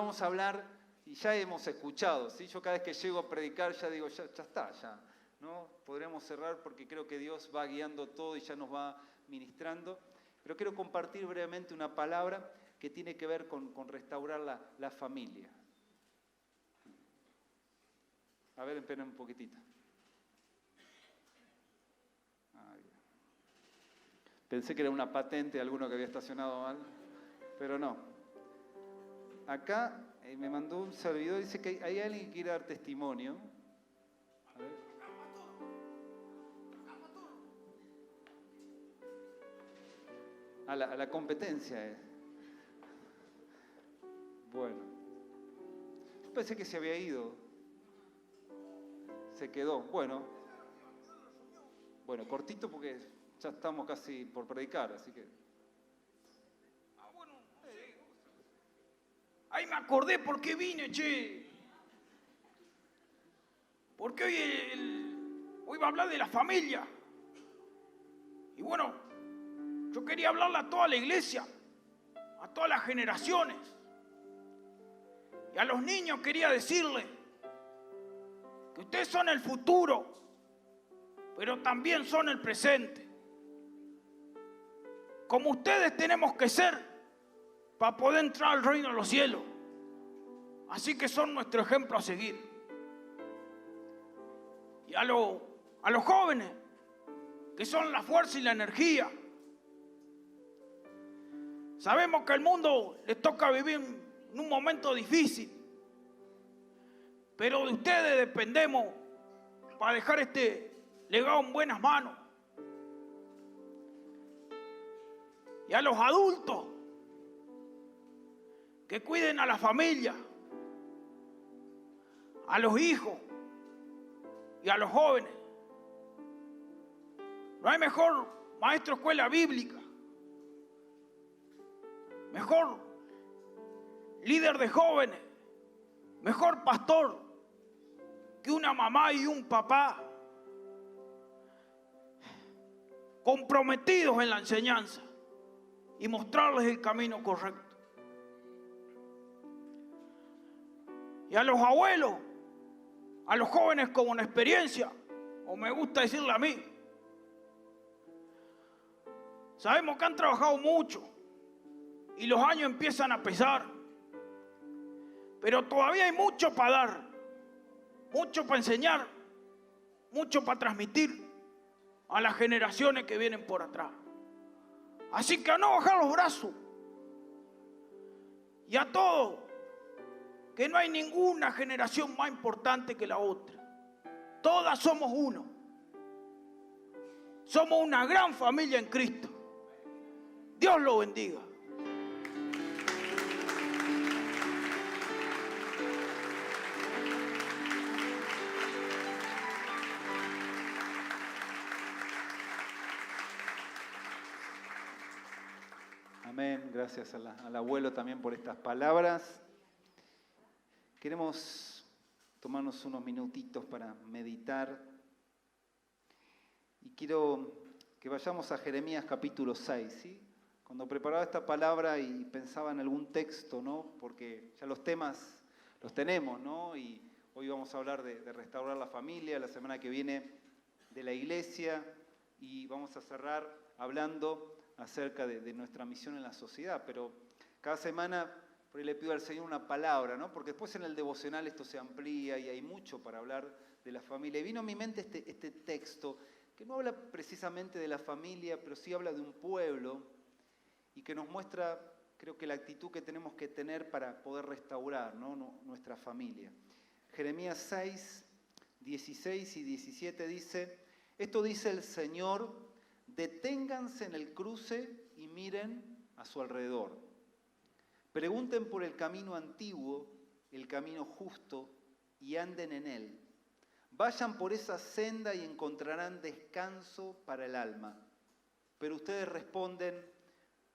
vamos a hablar, y ya hemos escuchado, ¿sí? Yo cada vez que llego a predicar ya digo, ya está, ya, ¿no? Podremos cerrar porque creo que Dios va guiando todo y ya nos va ministrando. Pero quiero compartir brevemente una palabra que tiene que ver con restaurar la familia. A ver, esperen un poquitito. Pensé que era una patente de alguno que había estacionado mal, pero no. Acá me mandó un servidor, dice que hay alguien que quiere dar testimonio. A ver. A la competencia. Bueno. Yo pensé que se había ido. Se quedó. Bueno, cortito porque ya estamos casi por predicar, así que... Bueno, sí. Ahí me acordé por qué vine, che. Porque hoy va a hablar de la familia. Y bueno, yo quería hablarle a toda la iglesia, a todas las generaciones. Y a los niños quería decirles que ustedes son el futuro, pero también son el presente. Como ustedes tenemos que ser para poder entrar al reino de los cielos. Así que son nuestro ejemplo a seguir. Y a los jóvenes, que son la fuerza y la energía. Sabemos que al mundo les toca vivir en un momento difícil, pero de ustedes dependemos para dejar este legado en buenas manos. Y a los adultos, que cuiden a la familia, a los hijos y a los jóvenes. No hay mejor maestro de escuela bíblica, mejor líder de jóvenes, mejor pastor que una mamá y un papá comprometidos en la enseñanza y mostrarles el camino correcto. Y a los abuelos, a los jóvenes con una experiencia, o me gusta decirle a mí, sabemos que han trabajado mucho y los años empiezan a pesar, pero todavía hay mucho para dar, mucho para enseñar, mucho para transmitir a las generaciones que vienen por atrás. Así que a no bajar los brazos. Y a todos, que no hay ninguna generación más importante que la otra. Todas somos uno. Somos una gran familia en Cristo. Dios lo bendiga. Amén, gracias al abuelo también por estas palabras. Queremos tomarnos unos minutitos para meditar y quiero que vayamos a Jeremías capítulo 6, ¿sí? Cuando preparaba esta palabra y pensaba en algún texto, ¿no? Porque ya los temas los tenemos, ¿no? Y hoy vamos a hablar de restaurar la familia, la semana que viene de la iglesia y vamos a cerrar hablando acerca de nuestra misión en la sociedad, pero cada semana por ahí le pido al Señor una palabra, ¿no? Porque después en el devocional esto se amplía y hay mucho para hablar de la familia. Y vino a mi mente este texto que no habla precisamente de la familia, pero sí habla de un pueblo y que nos muestra, creo que la actitud que tenemos que tener para poder restaurar, ¿no? Nuestra familia. Jeremías 6, 16 y 17 dice, esto dice el Señor, deténganse en el cruce y miren a su alrededor. Pregunten por el camino antiguo, el camino justo, y anden en él. Vayan por esa senda y encontrarán descanso para el alma. Pero ustedes responden,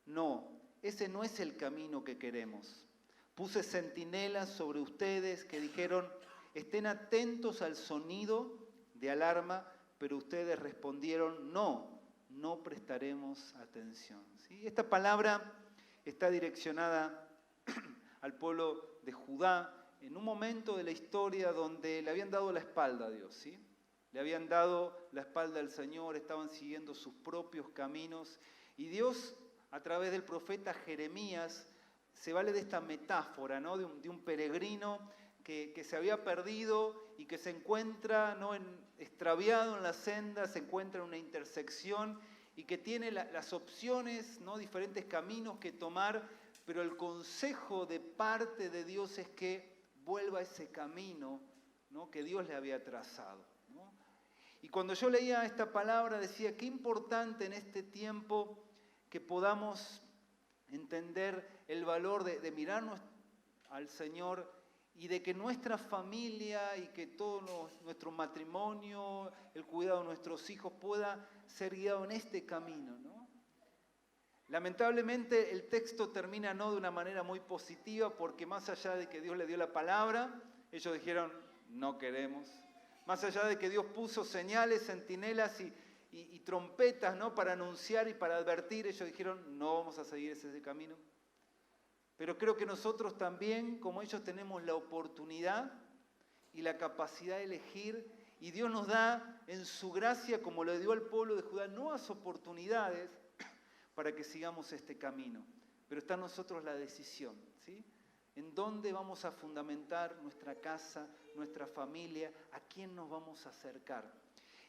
no, ese no es el camino que queremos. Puse centinelas sobre ustedes que dijeron, estén atentos al sonido de alarma, pero ustedes respondieron, no prestaremos atención. ¿Sí? Esta palabra está direccionada al pueblo de Judá, en un momento de la historia donde le habían dado la espalda a Dios, ¿sí? Le habían dado la espalda al Señor, estaban siguiendo sus propios caminos. Y Dios, a través del profeta Jeremías, se vale de esta metáfora, ¿no? de un peregrino que se había perdido y que se encuentra, ¿no? extraviado en la senda, se encuentra en una intersección y que tiene las opciones, ¿no? diferentes caminos que tomar, pero el consejo de parte de Dios es que vuelva a ese camino, ¿no? que Dios le había trazado, ¿no? Y cuando yo leía esta palabra decía, qué importante en este tiempo que podamos entender el valor de mirarnos al Señor y de que nuestra familia y que todo nuestro matrimonio, el cuidado de nuestros hijos pueda ser guiado en este camino, ¿no? Lamentablemente el texto termina no de una manera muy positiva porque más allá de que Dios le dio la palabra, ellos dijeron, no queremos. Más allá de que Dios puso señales, centinelas y trompetas, ¿no? para anunciar y para advertir, ellos dijeron, no vamos a seguir ese camino. Pero creo que nosotros también, como ellos, tenemos la oportunidad y la capacidad de elegir, y Dios nos da en su gracia, como le dio al pueblo de Judá, nuevas oportunidades para que sigamos este camino. Pero está en nosotros la decisión, ¿sí? ¿En dónde vamos a fundamentar nuestra casa, nuestra familia? ¿A quién nos vamos a acercar?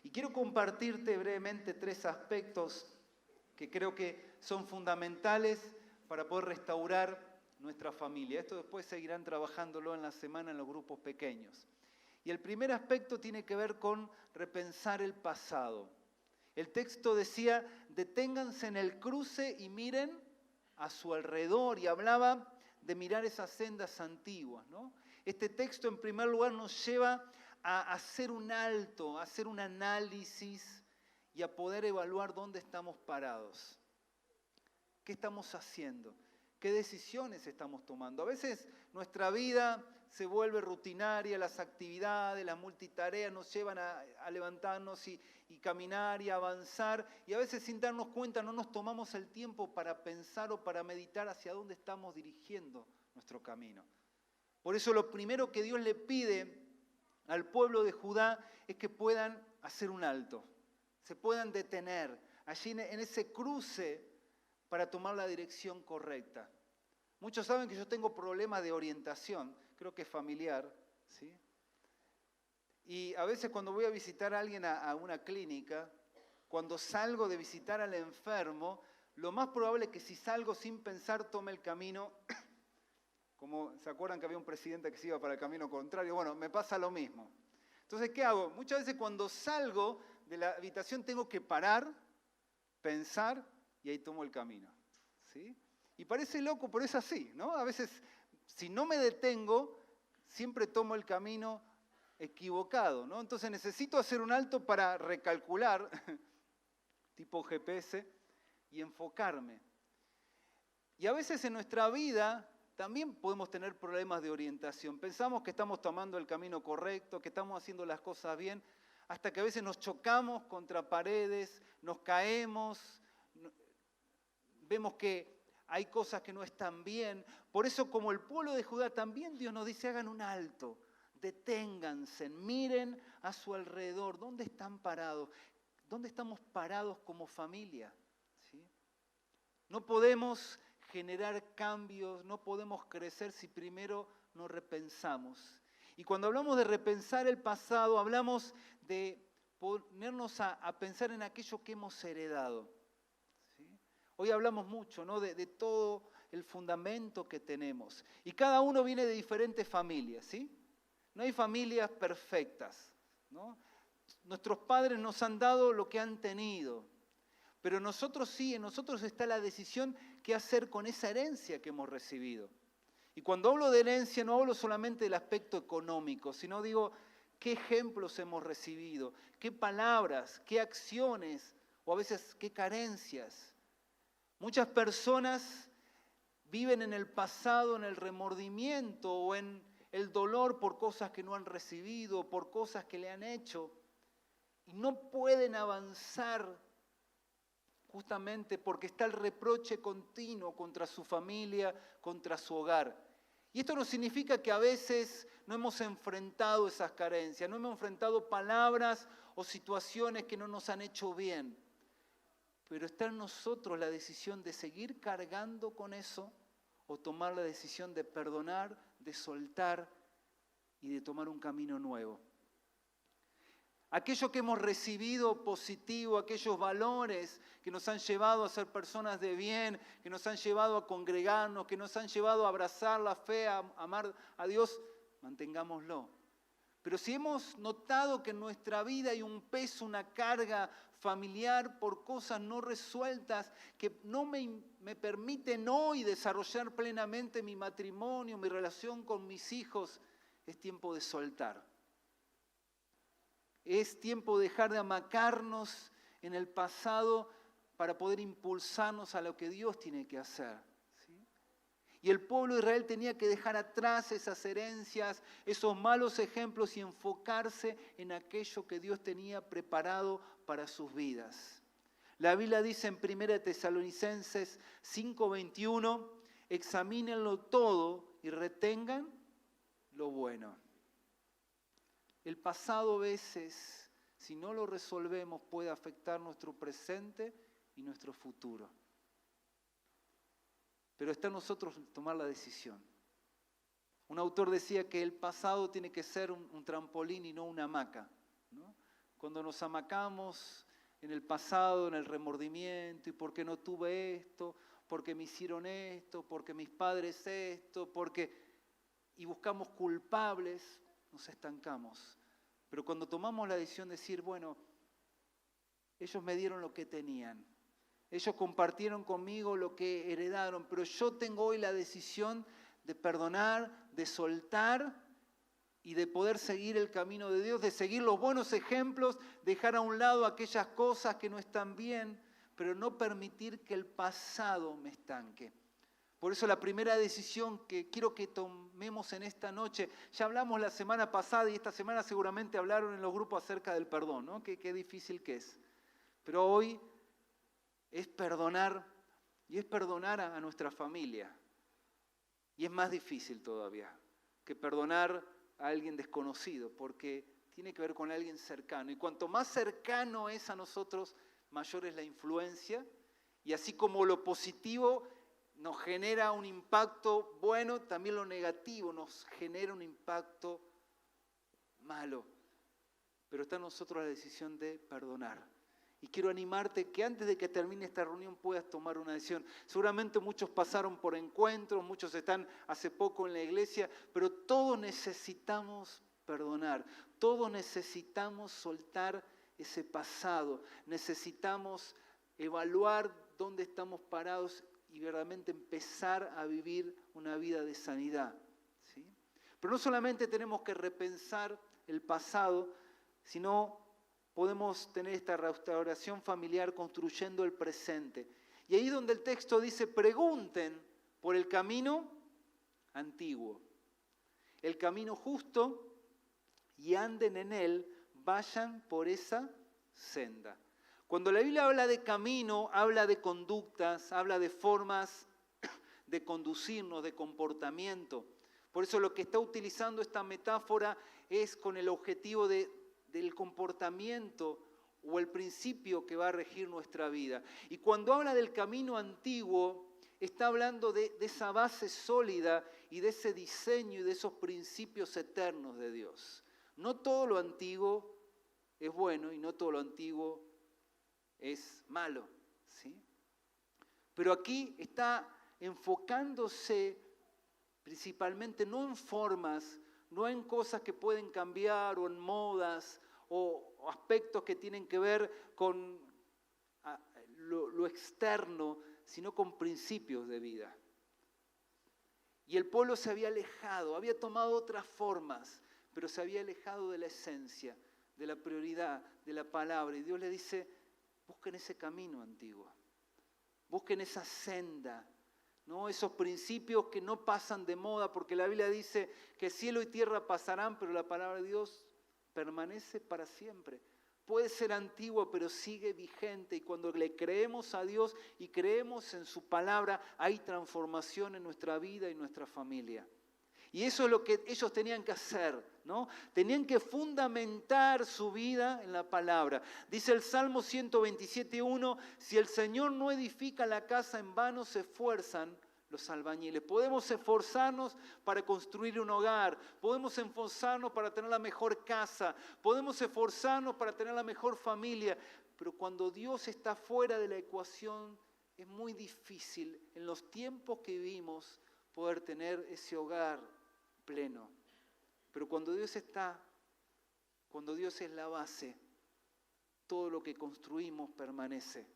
Y quiero compartirte brevemente 3 aspectos que creo que son fundamentales para poder restaurar nuestra familia. Esto después seguirán trabajándolo en la semana en los grupos pequeños. Y el primer aspecto tiene que ver con repensar el pasado. El texto decía, deténganse en el cruce y miren a su alrededor, y hablaba de mirar esas sendas antiguas, ¿no? Este texto en primer lugar nos lleva a hacer un alto, a hacer un análisis y a poder evaluar dónde estamos parados. ¿Qué estamos haciendo? ¿Qué decisiones estamos tomando? A veces nuestra vida se vuelve rutinaria, las actividades, las multitareas nos llevan a levantarnos y caminar y avanzar, y a veces sin darnos cuenta no nos tomamos el tiempo para pensar o para meditar hacia dónde estamos dirigiendo nuestro camino. Por eso lo primero que Dios le pide al pueblo de Judá es que puedan hacer un alto, se puedan detener allí en ese cruce para tomar la dirección correcta. Muchos saben que yo tengo problemas de orientación, creo que es familiar, ¿sí? Y a veces cuando voy a visitar a alguien a una clínica, cuando salgo de visitar al enfermo, lo más probable es que si salgo sin pensar tome el camino, como se acuerdan que había un presidente que se iba para el camino contrario, bueno, me pasa lo mismo. Entonces, ¿qué hago? Muchas veces cuando salgo de la habitación tengo que parar, pensar y ahí tomo el camino, ¿sí? Y parece loco, pero es así, ¿no? A veces, si no me detengo, siempre tomo el camino equivocado, ¿no? Entonces necesito hacer un alto para recalcular, tipo GPS, y enfocarme. Y a veces en nuestra vida también podemos tener problemas de orientación. Pensamos que estamos tomando el camino correcto, que estamos haciendo las cosas bien, hasta que a veces nos chocamos contra paredes, nos caemos, vemos que hay cosas que no están bien. Por eso, como el pueblo de Judá, también Dios nos dice, hagan un alto, deténganse, miren a su alrededor, ¿dónde están parados? ¿Dónde estamos parados como familia? ¿Sí? No podemos generar cambios, no podemos crecer si primero no repensamos. Y cuando hablamos de repensar el pasado, hablamos de ponernos a pensar en aquello que hemos heredado. ¿Sí? Hoy hablamos mucho, ¿no? de todo el fundamento que tenemos. Y cada uno viene de diferentes familias, ¿sí? No hay familias perfectas, ¿no? Nuestros padres nos han dado lo que han tenido, pero nosotros sí, en nosotros está la decisión qué hacer con esa herencia que hemos recibido. Y cuando hablo de herencia no hablo solamente del aspecto económico, sino digo qué ejemplos hemos recibido, qué palabras, qué acciones o a veces qué carencias. Muchas personas viven en el pasado, en el remordimiento o en el dolor por cosas que no han recibido, por cosas que le han hecho, y no pueden avanzar justamente porque está el reproche continuo contra su familia, contra su hogar. Y esto no significa que a veces no hemos enfrentado esas carencias, no hemos enfrentado palabras o situaciones que no nos han hecho bien. Pero está en nosotros la decisión de seguir cargando con eso o tomar la decisión de perdonar, de soltar y de tomar un camino nuevo. Aquello que hemos recibido positivo, aquellos valores que nos han llevado a ser personas de bien, que nos han llevado a congregarnos, que nos han llevado a abrazar la fe, a amar a Dios, mantengámoslo. Pero si hemos notado que en nuestra vida hay un peso, una carga familiar por cosas no resueltas que no me permiten hoy desarrollar plenamente mi matrimonio, mi relación con mis hijos, es tiempo de soltar. Es tiempo de dejar de amacarnos en el pasado para poder impulsarnos a lo que Dios tiene que hacer. ¿Sí? Y el pueblo de Israel tenía que dejar atrás esas herencias, esos malos ejemplos y enfocarse en aquello que Dios tenía preparado para sus vidas. La Biblia dice en 1 Tesalonicenses 5:21, examínenlo todo y retengan lo bueno. El pasado a veces, si no lo resolvemos, puede afectar nuestro presente y nuestro futuro. Pero está en nosotros tomar la decisión. Un autor decía que el pasado tiene que ser un trampolín y no una hamaca, ¿no? Cuando nos amacamos en el pasado, en el remordimiento, y por qué no tuve esto, porque me hicieron esto, porque mis padres esto, y buscamos culpables, nos estancamos. Pero cuando tomamos la decisión de decir, bueno, ellos me dieron lo que tenían, ellos compartieron conmigo lo que heredaron, pero yo tengo hoy la decisión de perdonar, de soltar y de poder seguir el camino de Dios, de seguir los buenos ejemplos, dejar a un lado aquellas cosas que no están bien, pero no permitir que el pasado me estanque. Por eso la primera decisión que quiero que tomemos en esta noche, ya hablamos la semana pasada y esta semana seguramente hablaron en los grupos acerca del perdón, ¿no? Qué difícil que es. Pero hoy es perdonar, y es perdonar a nuestra familia. Y es más difícil todavía que perdonar a alguien desconocido, porque tiene que ver con alguien cercano. Y cuanto más cercano es a nosotros, mayor es la influencia. Y así como lo positivo nos genera un impacto bueno, también lo negativo nos genera un impacto malo. Pero está en nosotros la decisión de perdonar. Y quiero animarte que antes de que termine esta reunión puedas tomar una decisión. Seguramente muchos pasaron por encuentros, muchos están hace poco en la iglesia, pero todos necesitamos perdonar. Todos necesitamos soltar ese pasado. Necesitamos evaluar dónde estamos parados y verdaderamente empezar a vivir una vida de sanidad. ¿Sí? Pero no solamente tenemos que repensar el pasado, sino podemos tener esta restauración familiar construyendo el presente. Y ahí donde el texto dice, pregunten por el camino antiguo, el camino justo, y anden en él, vayan por esa senda. Cuando la Biblia habla de camino, habla de conductas, habla de formas de conducirnos, de comportamiento. Por eso lo que está utilizando esta metáfora es con el objetivo del comportamiento o el principio que va a regir nuestra vida. Y cuando habla del camino antiguo, está hablando de esa base sólida y de ese diseño y de esos principios eternos de Dios. No todo lo antiguo es bueno y no todo lo antiguo es malo, ¿sí? Pero aquí está enfocándose principalmente no en formas, no en cosas que pueden cambiar o en modas o aspectos que tienen que ver con lo externo, sino con principios de vida. Y el pueblo se había alejado, había tomado otras formas, pero se había alejado de la esencia, de la prioridad, de la palabra. Y Dios le dice, busquen ese camino antiguo, busquen esa senda, ¿no? Esos principios que no pasan de moda, porque la Biblia dice que cielo y tierra pasarán, pero la palabra de Dios permanece para siempre. Puede ser antiguo, pero sigue vigente. Y cuando le creemos a Dios y creemos en su palabra, hay transformación en nuestra vida y nuestra familia. Y eso es lo que ellos tenían que hacer, ¿no? Tenían que fundamentar su vida en la palabra. Dice el Salmo 127:1, si el Señor no edifica la casa, en vano se esfuerzan los albañiles. Podemos esforzarnos para construir un hogar, podemos esforzarnos para tener la mejor casa, podemos esforzarnos para tener la mejor familia, pero cuando Dios está fuera de la ecuación, es muy difícil en los tiempos que vivimos poder tener ese hogar pleno. Pero cuando Dios está, cuando Dios es la base, todo lo que construimos permanece.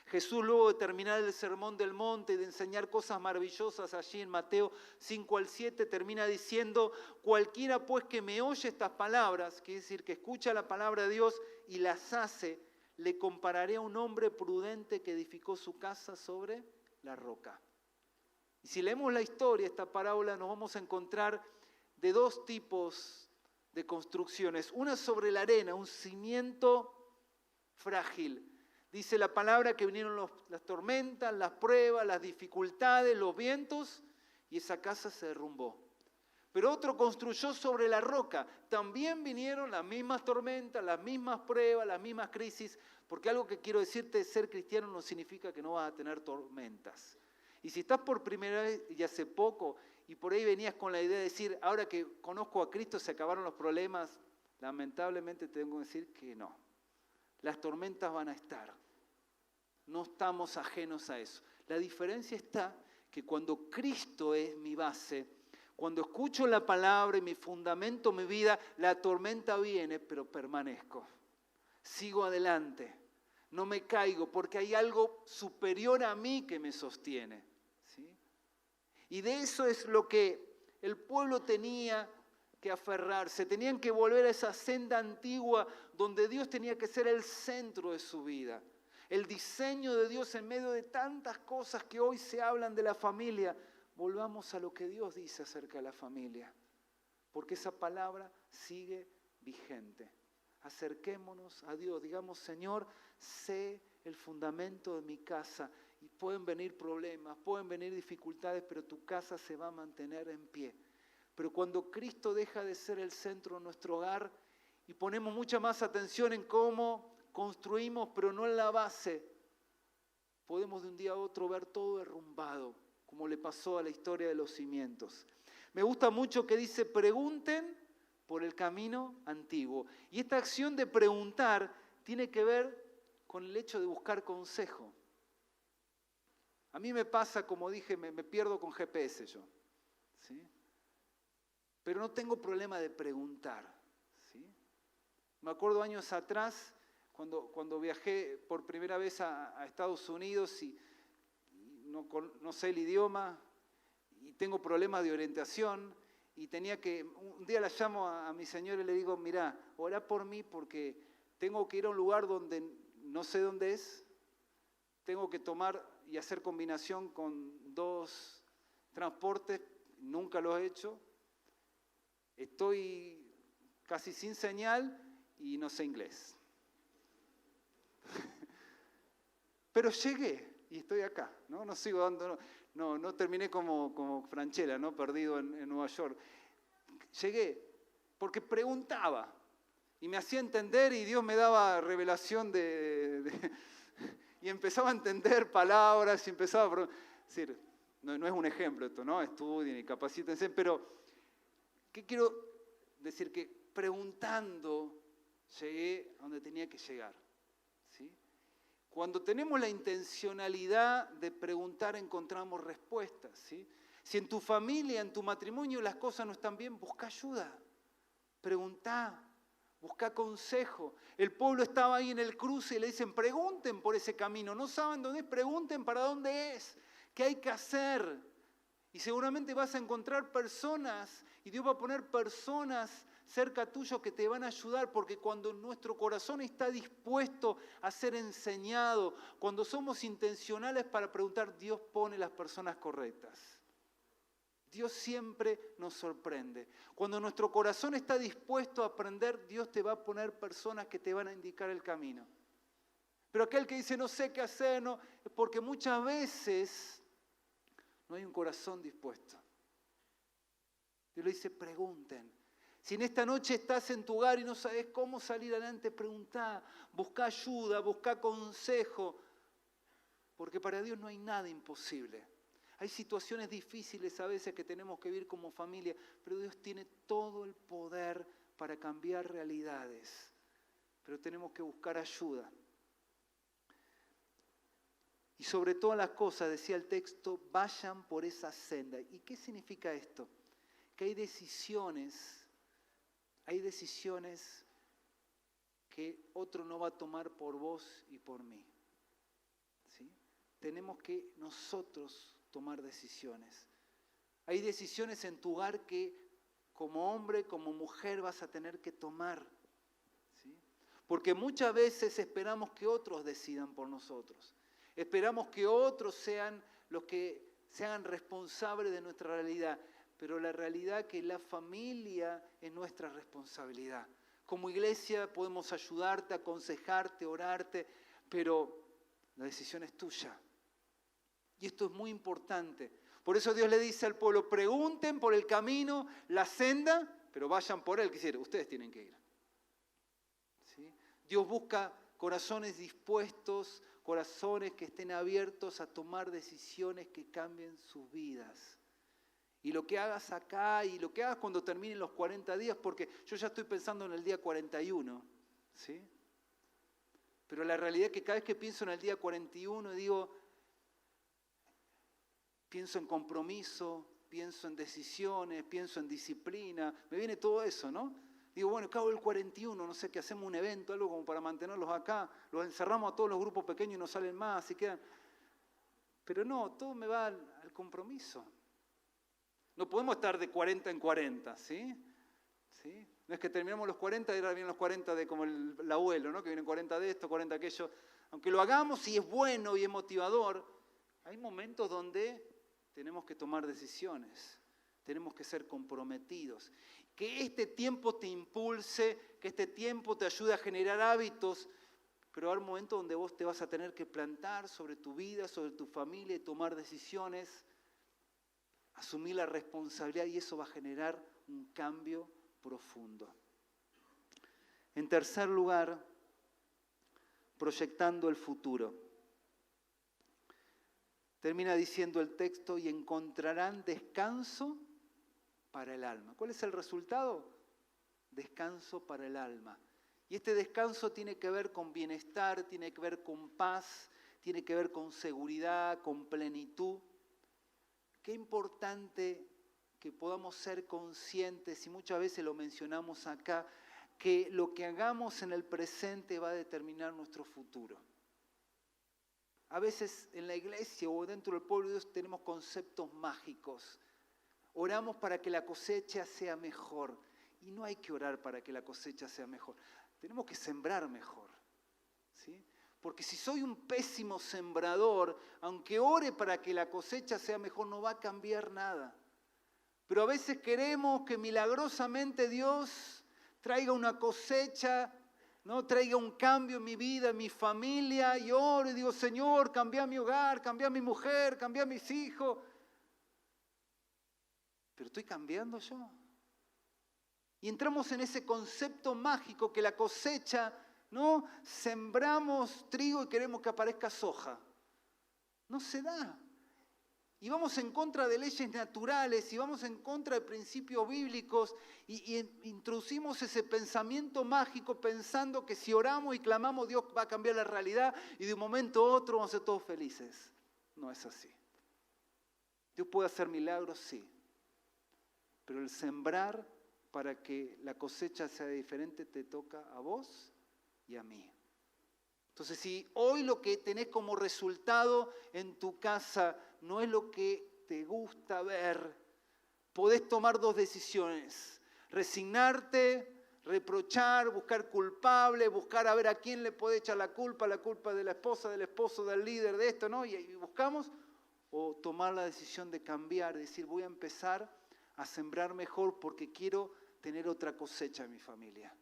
Jesús, luego de terminar el Sermón del Monte y de enseñar cosas maravillosas allí en Mateo 5-7, termina diciendo, cualquiera pues que me oye estas palabras, quiere decir que escucha la palabra de Dios y las hace, le compararé a un hombre prudente que edificó su casa sobre la roca. Y si leemos la historia, esta parábola, nos vamos a encontrar de dos tipos de construcciones. Una sobre la arena, un cimiento frágil. Dice la palabra que vinieron las tormentas, las pruebas, las dificultades, los vientos, y esa casa se derrumbó. Pero otro construyó sobre la roca. También vinieron las mismas tormentas, las mismas pruebas, las mismas crisis, porque algo que quiero decirte, ser cristiano no significa que no vas a tener tormentas. Y si estás por primera vez y hace poco, y por ahí venías con la idea de decir, ahora que conozco a Cristo se acabaron los problemas, lamentablemente tengo que decir que no. Las tormentas van a estar. No estamos ajenos a eso. La diferencia está que cuando Cristo es mi base, cuando escucho la palabra y me fundamento mi vida, la tormenta viene, pero permanezco. Sigo adelante. No me caigo porque hay algo superior a mí que me sostiene. ¿Sí? Y de eso es lo que el pueblo tenía que aferrarse. Tenían que volver a esa senda antigua donde Dios tenía que ser el centro de su vida. El diseño de Dios en medio de tantas cosas que hoy se hablan de la familia. Volvamos a lo que Dios dice acerca de la familia. Porque esa palabra sigue vigente. Acerquémonos a Dios. Digamos, Señor, sé el fundamento de mi casa. Y pueden venir problemas, pueden venir dificultades, pero tu casa se va a mantener en pie. Pero cuando Cristo deja de ser el centro de nuestro hogar y ponemos mucha más atención en cómo construimos, pero no en la base, podemos de un día a otro ver todo derrumbado, como le pasó a la historia de los cimientos. Me gusta mucho que dice, pregunten por el camino antiguo. Y esta acción de preguntar tiene que ver con el hecho de buscar consejo. A mí me pasa, como dije, me pierdo con GPS yo, ¿sí? Pero no tengo problema de preguntar, ¿sí? Me acuerdo años atrás, cuando viajé por primera vez a Estados Unidos y no sé el idioma y tengo problemas de orientación y un día la llamo a mi señora y le digo, mirá, orá por mí porque tengo que ir a un lugar donde no sé dónde es, tengo que tomar y hacer combinación con 2 transportes, nunca lo he hecho, estoy casi sin señal y no sé inglés. Pero llegué y estoy acá, ¿no? No sigo dando, no terminé como Franchella, ¿no? Perdido en Nueva York. Llegué porque preguntaba y me hacía entender y Dios me daba revelación y empezaba a entender palabras y empezaba a decir, no es un ejemplo esto, ¿no? Estudien y capacítense, pero ¿qué quiero decir? Que preguntando llegué a donde tenía que llegar, ¿sí? Cuando tenemos la intencionalidad de preguntar, encontramos respuestas, ¿sí? Si en tu familia, en tu matrimonio las cosas no están bien, busca ayuda, preguntá, busca consejo. El pueblo estaba ahí en el cruce y le dicen, pregunten por ese camino, no saben dónde es, pregunten para dónde es, qué hay que hacer. Y seguramente vas a encontrar personas y Dios va a poner personas cerca tuyo que te van a ayudar, porque cuando nuestro corazón está dispuesto a ser enseñado, cuando somos intencionales para preguntar, Dios pone las personas correctas. Dios siempre nos sorprende. Cuando nuestro corazón está dispuesto a aprender, Dios te va a poner personas que te van a indicar el camino. Pero aquel que dice no sé qué hacer, no, es porque muchas veces no hay un corazón dispuesto. Dios le dice, pregunten. Si en esta noche estás en tu hogar y no sabes cómo salir adelante, preguntá, busca ayuda, busca consejo, porque para Dios no hay nada imposible. Hay situaciones difíciles a veces que tenemos que vivir como familia, pero Dios tiene todo el poder para cambiar realidades. Pero tenemos que buscar ayuda. Y sobre todas las cosas, decía el texto, vayan por esa senda. ¿Y qué significa esto? Que hay decisiones que otro no va a tomar por vos y por mí. ¿Sí? Tenemos que nosotros tomar decisiones. Hay decisiones en tu hogar que como hombre, como mujer vas a tener que tomar. ¿Sí? Porque muchas veces esperamos que otros decidan por nosotros. Esperamos que otros sean los que se hagan responsables de nuestra realidad. Pero la realidad es que la familia es nuestra responsabilidad. Como iglesia podemos ayudarte, aconsejarte, orarte, pero la decisión es tuya. Y esto es muy importante. Por eso Dios le dice al pueblo, pregunten por el camino, la senda, pero vayan por él. ¿Qué quiere? Ustedes tienen que ir. ¿Sí? Dios busca corazones dispuestos, corazones que estén abiertos a tomar decisiones que cambien sus vidas. Y lo que hagas acá y lo que hagas cuando terminen los 40 días, porque yo ya estoy pensando en el día 41, ¿sí? Pero la realidad es que cada vez que pienso en el día 41 digo, pienso en compromiso, pienso en decisiones, pienso en disciplina, me viene todo eso, ¿no? Digo, bueno, acabo el 41, no sé, que hacemos un evento, algo como para mantenerlos acá, los encerramos a todos los grupos pequeños y no salen más, y quedan. Pero no, todo me va al compromiso. No podemos estar de 40 en 40, ¿sí? ¿Sí? No es que terminamos los 40 y ahora vienen los 40 de como el abuelo, ¿no? Que vienen 40 de esto, 40 de aquello. Aunque lo hagamos y es bueno y es motivador, hay momentos donde tenemos que tomar decisiones, tenemos que ser comprometidos. Que este tiempo te impulse, que este tiempo te ayude a generar hábitos, pero hay momentos donde vos te vas a tener que plantar sobre tu vida, sobre tu familia y tomar decisiones, asumir la responsabilidad y eso va a generar un cambio profundo. En tercer lugar, proyectando el futuro. Termina diciendo el texto, y encontrarán descanso para el alma. ¿Cuál es el resultado? Descanso para el alma. Y este descanso tiene que ver con bienestar, tiene que ver con paz, tiene que ver con seguridad, con plenitud. Qué importante que podamos ser conscientes, y muchas veces lo mencionamos acá, que lo que hagamos en el presente va a determinar nuestro futuro. A veces en la iglesia o dentro del pueblo de Dios tenemos conceptos mágicos. Oramos para que la cosecha sea mejor. Y no hay que orar para que la cosecha sea mejor. Tenemos que sembrar mejor. ¿Sí? Porque si soy un pésimo sembrador, aunque ore para que la cosecha sea mejor, no va a cambiar nada. Pero a veces queremos que milagrosamente Dios traiga una cosecha, ¿no? Traiga un cambio en mi vida, en mi familia, y oro y digo, Señor, cambia mi hogar, cambia mi mujer, cambia mis hijos. Pero estoy cambiando yo. Y entramos en ese concepto mágico que la cosecha, ¿no? Sembramos trigo y queremos que aparezca soja. No se da. Y vamos en contra de leyes naturales y vamos en contra de principios bíblicos y introducimos ese pensamiento mágico pensando que si oramos y clamamos Dios va a cambiar la realidad y de un momento a otro vamos a ser todos felices. No es así. Dios puede hacer milagros, sí. Pero el sembrar para que la cosecha sea diferente te toca a vos y a mí. Entonces, si hoy lo que tenés como resultado en tu casa no es lo que te gusta ver, podés tomar dos decisiones. Resignarte, reprochar, buscar culpable, buscar a ver a quién le puede echar la culpa de la esposa, del esposo, del líder, de esto, ¿no? Y buscamos, o tomar la decisión de cambiar, decir, voy a empezar a sembrar mejor porque quiero tener otra cosecha en mi familia.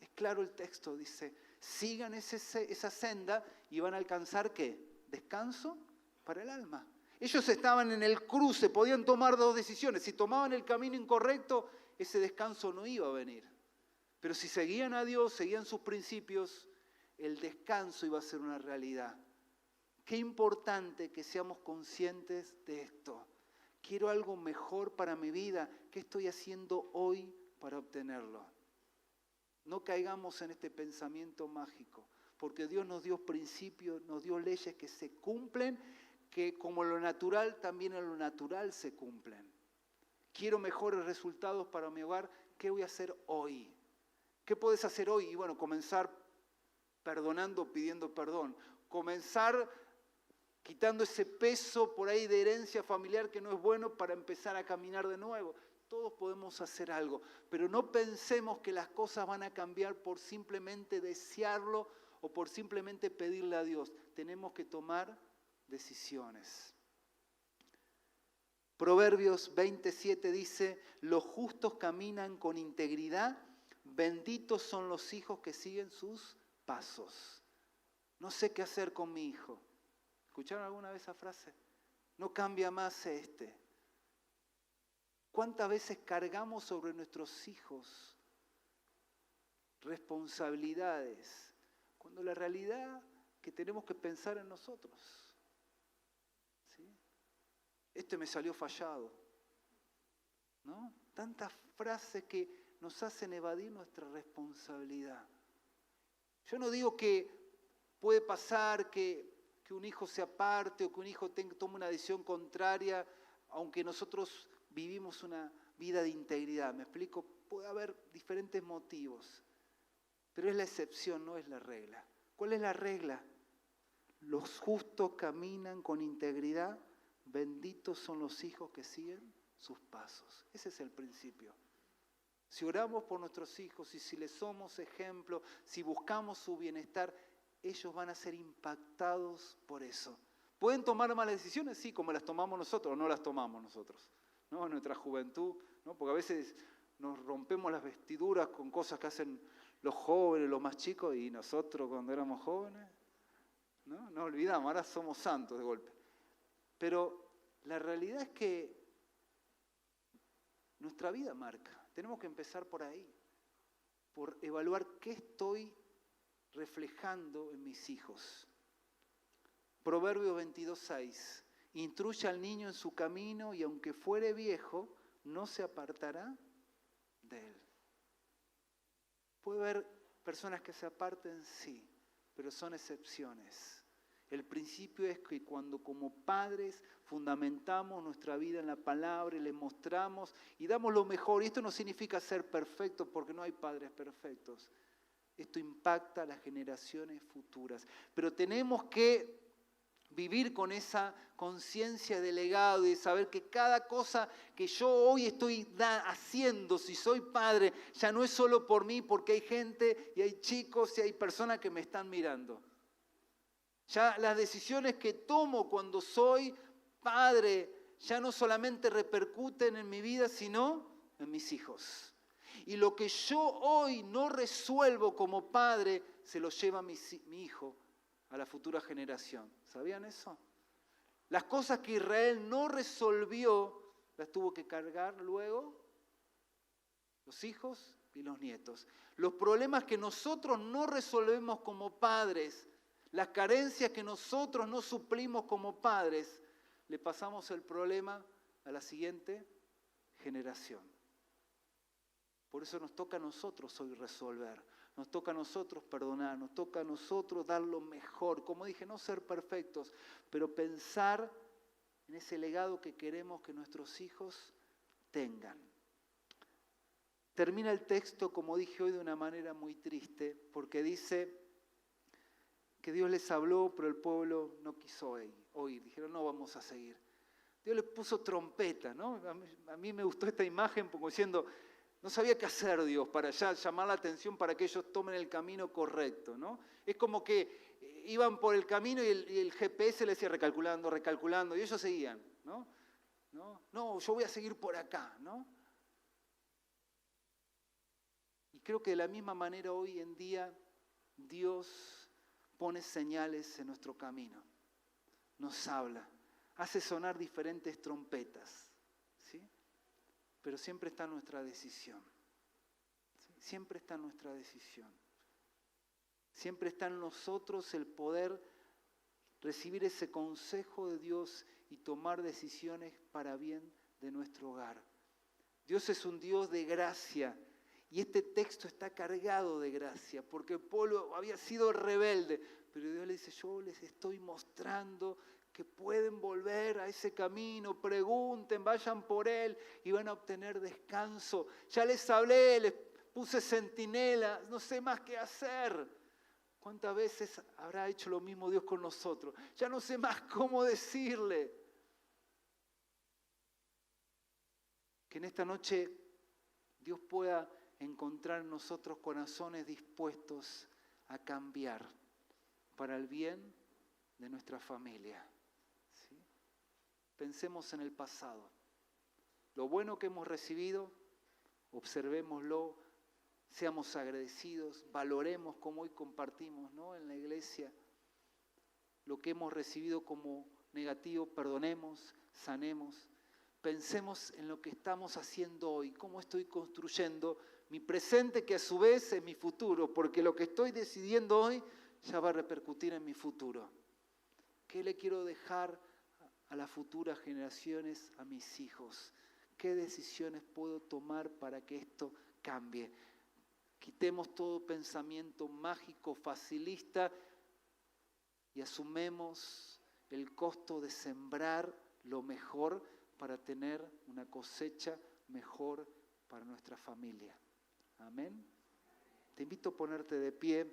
Es claro el texto, dice, sigan esa senda y van a alcanzar ¿qué? Descanso para el alma. Ellos estaban en el cruce, podían tomar dos decisiones. Si tomaban el camino incorrecto, ese descanso no iba a venir. Pero si seguían a Dios, seguían sus principios, el descanso iba a ser una realidad. Qué importante que seamos conscientes de esto. Quiero algo mejor para mi vida. ¿Qué estoy haciendo hoy para obtenerlo? No caigamos en este pensamiento mágico, porque Dios nos dio principios, nos dio leyes que se cumplen, que como lo natural, también en lo natural se cumplen. Quiero mejores resultados para mi hogar. ¿Qué voy a hacer hoy? ¿Qué puedes hacer hoy? Y bueno, comenzar perdonando, pidiendo perdón. Comenzar quitando ese peso por ahí de herencia familiar que no es bueno para empezar a caminar de nuevo. Todos podemos hacer algo, pero no pensemos que las cosas van a cambiar por simplemente desearlo o por simplemente pedirle a Dios. Tenemos que tomar decisiones. Proverbios 27 dice, los justos caminan con integridad, benditos son los hijos que siguen sus pasos. No sé qué hacer con mi hijo. ¿Escucharon alguna vez esa frase? No cambia más este. ¿Cuántas veces cargamos sobre nuestros hijos responsabilidades? Cuando la realidad que tenemos que pensar en nosotros. ¿Sí? Este me salió fallado. ¿No? Tantas frases que nos hacen evadir nuestra responsabilidad. Yo no digo que puede pasar que un hijo se aparte o que un hijo tome una decisión contraria, aunque nosotros vivimos una vida de integridad. ¿Me explico? Puede haber diferentes motivos, pero es la excepción, no es la regla. ¿Cuál es la regla? Los justos caminan con integridad, benditos son los hijos que siguen sus pasos. Ese es el principio. Si oramos por nuestros hijos y si les somos ejemplo, si buscamos su bienestar, ellos van a ser impactados por eso. ¿Pueden tomar malas decisiones? Sí, como las tomamos nosotros o no las tomamos nosotros, ¿no? En nuestra juventud, ¿no? Porque a veces nos rompemos las vestiduras con cosas que hacen los jóvenes, los más chicos, y nosotros cuando éramos jóvenes, ¿no? No olvidamos, ahora somos santos de golpe. Pero la realidad es que nuestra vida marca. Tenemos que empezar por ahí, por evaluar qué estoy reflejando en mis hijos. Proverbios 22:6. Instruye al niño en su camino y aunque fuere viejo, no se apartará de él. Puede haber personas que se aparten, sí, pero son excepciones. El principio es que cuando como padres fundamentamos nuestra vida en la palabra y le mostramos y damos lo mejor, y esto no significa ser perfectos porque no hay padres perfectos, esto impacta a las generaciones futuras. Pero tenemos que vivir con esa conciencia de legado y de saber que cada cosa que yo hoy estoy haciendo, si soy padre, ya no es solo por mí, porque hay gente y hay chicos y hay personas que me están mirando. Ya las decisiones que tomo cuando soy padre ya no solamente repercuten en mi vida, sino en mis hijos. Y lo que yo hoy no resuelvo como padre, se lo lleva mi hijo a la futura generación. ¿Sabían eso? Las cosas que Israel no resolvió, las tuvo que cargar luego los hijos y los nietos. Los problemas que nosotros no resolvemos como padres, las carencias que nosotros no suplimos como padres, le pasamos el problema a la siguiente generación. Por eso nos toca a nosotros hoy resolver, nos toca a nosotros perdonar, nos toca a nosotros dar lo mejor. Como dije, no ser perfectos, pero pensar en ese legado que queremos que nuestros hijos tengan. Termina el texto, como dije hoy, de una manera muy triste, porque dice que Dios les habló, pero el pueblo no quiso oír. Dijeron, no vamos a seguir. Dios les puso trompeta, ¿no? A mí me gustó esta imagen como diciendo, no sabía qué hacer Dios para ya llamar la atención para que ellos tomen el camino correcto, ¿no? Es como que iban por el camino y el GPS les decía recalculando, y ellos seguían, ¿no? No, yo voy a seguir por acá, ¿no? Y creo que de la misma manera hoy en día Dios pone señales en nuestro camino, nos habla. hace sonar diferentes trompetas, ¿sí? Pero siempre está nuestra decisión. ¿Sí? Siempre está nuestra decisión. Siempre está en nosotros el poder recibir ese consejo de Dios y tomar decisiones para bien de nuestro hogar. Dios es un Dios de gracia y este texto está cargado de gracia porque el pueblo había sido rebelde, pero Dios le dice, yo les estoy mostrando que pueden volver a ese camino, pregunten, vayan por él y van a obtener descanso. Ya les hablé, les puse centinela, no sé más qué hacer. ¿Cuántas veces habrá hecho lo mismo Dios con nosotros? Ya no sé más cómo decirle. Que en esta noche Dios pueda encontrar en nosotros corazones dispuestos a cambiar para el bien de nuestra familia. ¿Sí? Pensemos en el pasado. Lo bueno que hemos recibido, observémoslo, seamos agradecidos, valoremos como hoy compartimos, ¿no? En la iglesia. Lo que hemos recibido como negativo, perdonemos, sanemos. Pensemos en lo que estamos haciendo hoy, cómo estoy construyendo mi presente que a su vez es mi futuro, porque lo que estoy decidiendo hoy ya va a repercutir en mi futuro. ¿Qué le quiero dejar a las futuras generaciones, a mis hijos? ¿Qué decisiones puedo tomar para que esto cambie? Quitemos todo pensamiento mágico, facilista y asumemos el costo de sembrar lo mejor para tener una cosecha mejor para nuestra familia. Amén. Te invito a ponerte de pie.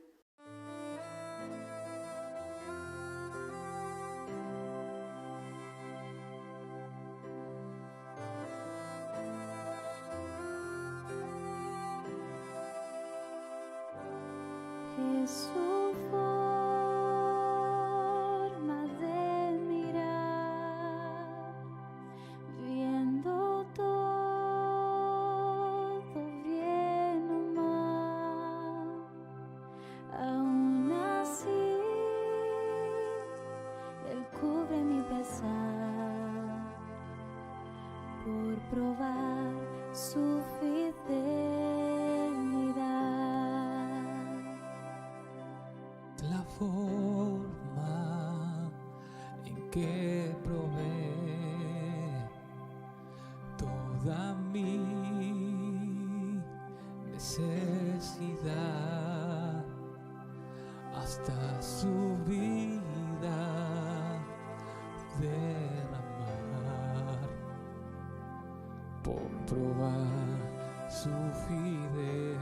Su forma de mirar, viendo todo bien o mal, aún así Él cubre mi pesar por probar su fidelidad. La forma en que provee toda mi necesidad, hasta su vida derramar, por probar su fidelidad.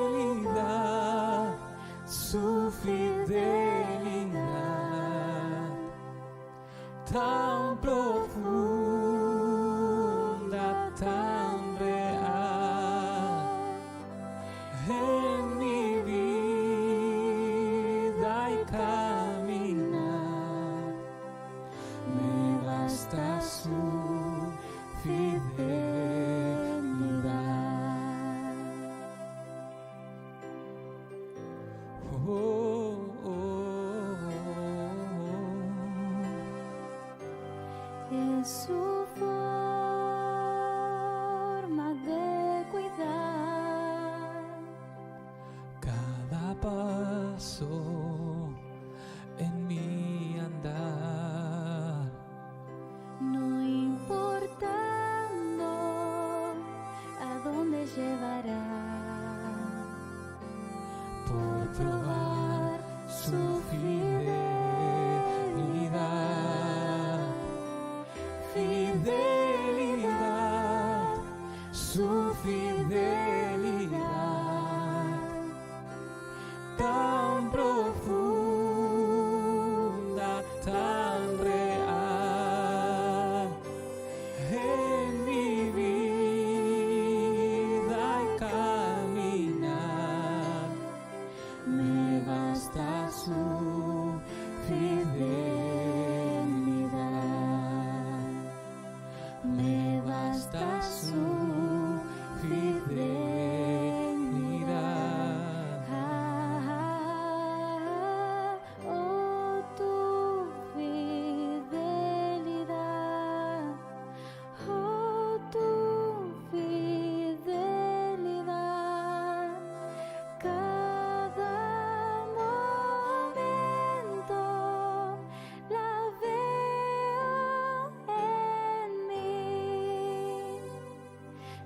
Fidelidad, su fidelidad, tan profunda, tan real, en mi vida y caminar, me basta su fidelidad. Es su forma de cuidar Cada paso en mi andar, no importando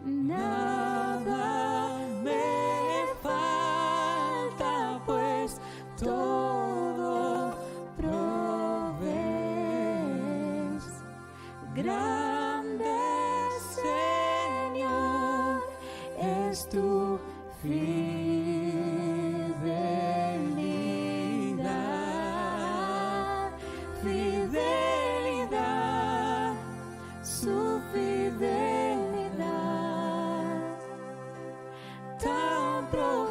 nada me falta, pues todo provees. Grande Señor es tu fidelidad, fidelidad, su fidelidad tan profunda.